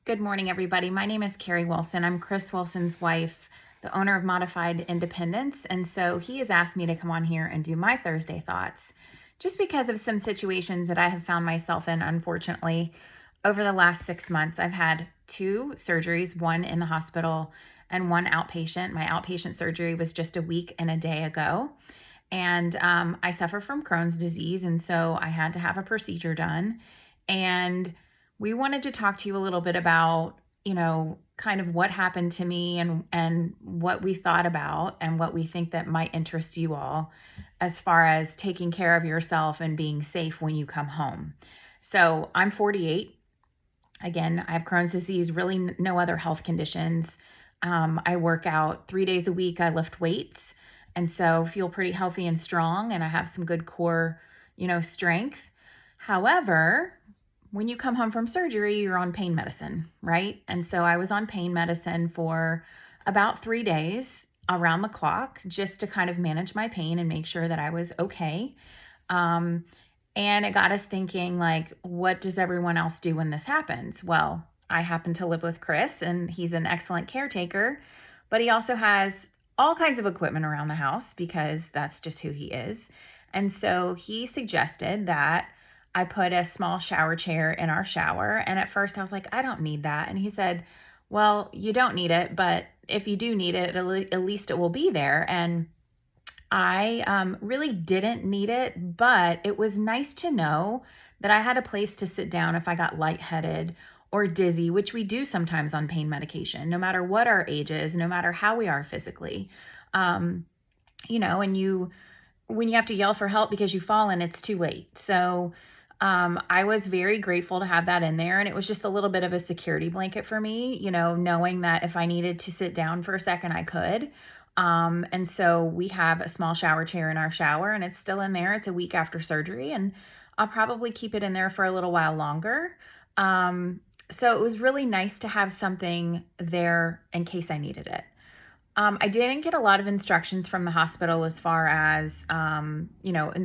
Good morning, everybody. My name is Carrie Wilson. I'm Chris Wilson's wife, the owner of Modified Independence. And so he has asked me to come on here and do my Thursday thoughts just because of some situations that I have found myself in, unfortunately. Over the last 6 months, I've had two surgeries, one in the hospital and one outpatient. My outpatient surgery was just a week and a day ago. And I suffer from Crohn's disease. And so I had to have a procedure done. And we wanted to talk to you a little bit about, kind of what happened to me and what we thought about and what we think that might interest you all as far as taking care of yourself and being safe when you come home. So I'm 48. Again, I have Crohn's disease, really no other health conditions. I work out 3 days a week. I lift weights, and so feel pretty healthy and strong, and I have some good core, strength. However, when you come home from surgery, you're on pain medicine, right? And so I was on pain medicine for about 3 days around the clock just to kind of manage my pain and make sure that I was okay. Um, and it got us thinking, like, what does everyone else do when this happens? Well, I happen to live with Chris, and he's an excellent caretaker, but he also has all kinds of equipment around the house because that's just who he is. And so he suggested that I put a small shower chair in our shower. And at first I was like, I don't need that. And he said, well, you don't need it, but if you do need it, at least it will be there. And I really didn't need it, but it was nice to know that I had a place to sit down if I got lightheaded or dizzy, which we do sometimes on pain medication, no matter what our age is, no matter how we are physically. Um, and when you have to yell for help because you've fallen, it's too late. So I was very grateful to have that in there. And it was just a little bit of a security blanket for me, knowing that if I needed to sit down for a second, I could. And so we have a small shower chair in our shower, and it's still in there. It's a week after surgery, and I'll probably keep it in there for a little while longer. So it was really nice to have something there in case I needed it. I didn't get a lot of instructions from the hospital as far as, and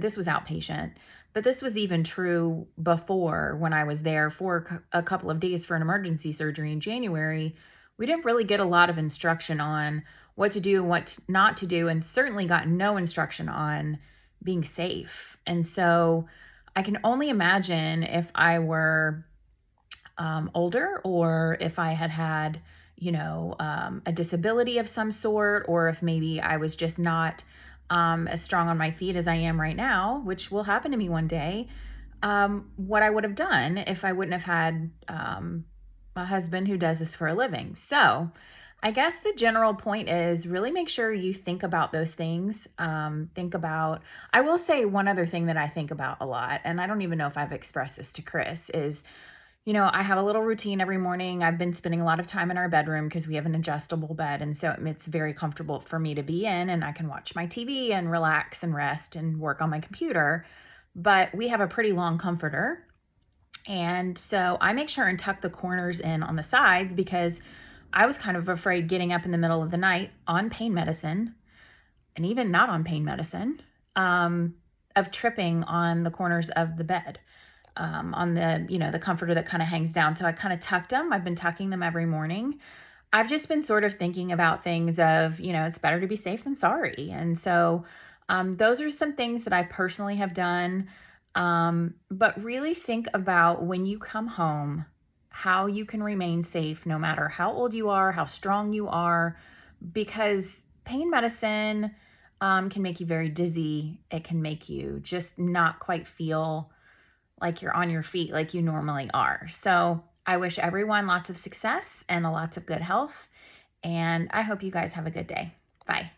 this was outpatient, but this was even true before when I was there for a couple of days for an emergency surgery in January. We didn't really get a lot of instruction on what to do, what not to do, and certainly got no instruction on being safe. And so I can only imagine if I were older, or if I had had, a disability of some sort, or if maybe I was just not as strong on my feet as I am right now, which will happen to me one day, what I would have done if I wouldn't have had a husband who does this for a living. So I guess the general point is really make sure you think about those things. I will say one other thing that I think about a lot, and I don't even know if I've expressed this to Chris, is I have a little routine every morning. I've been spending a lot of time in our bedroom because we have an adjustable bed. And so it's very comfortable for me to be in, and I can watch my TV and relax and rest and work on my computer. But we have a pretty long comforter. And so I make sure and tuck the corners in on the sides because I was kind of afraid getting up in the middle of the night on pain medicine, and even not on pain medicine, of tripping on the corners of the bed, on the comforter that kind of hangs down. So I kind of tucked them. I've been tucking them every morning. I've just been sort of thinking about things of, it's better to be safe than sorry. And so those are some things that I personally have done. But really think about when you come home, how you can remain safe no matter how old you are, how strong you are, because pain medicine can make you very dizzy. It can make you just not quite feel like you're on your feet like you normally are. So I wish everyone lots of success and lots of good health. And I hope you guys have a good day. Bye.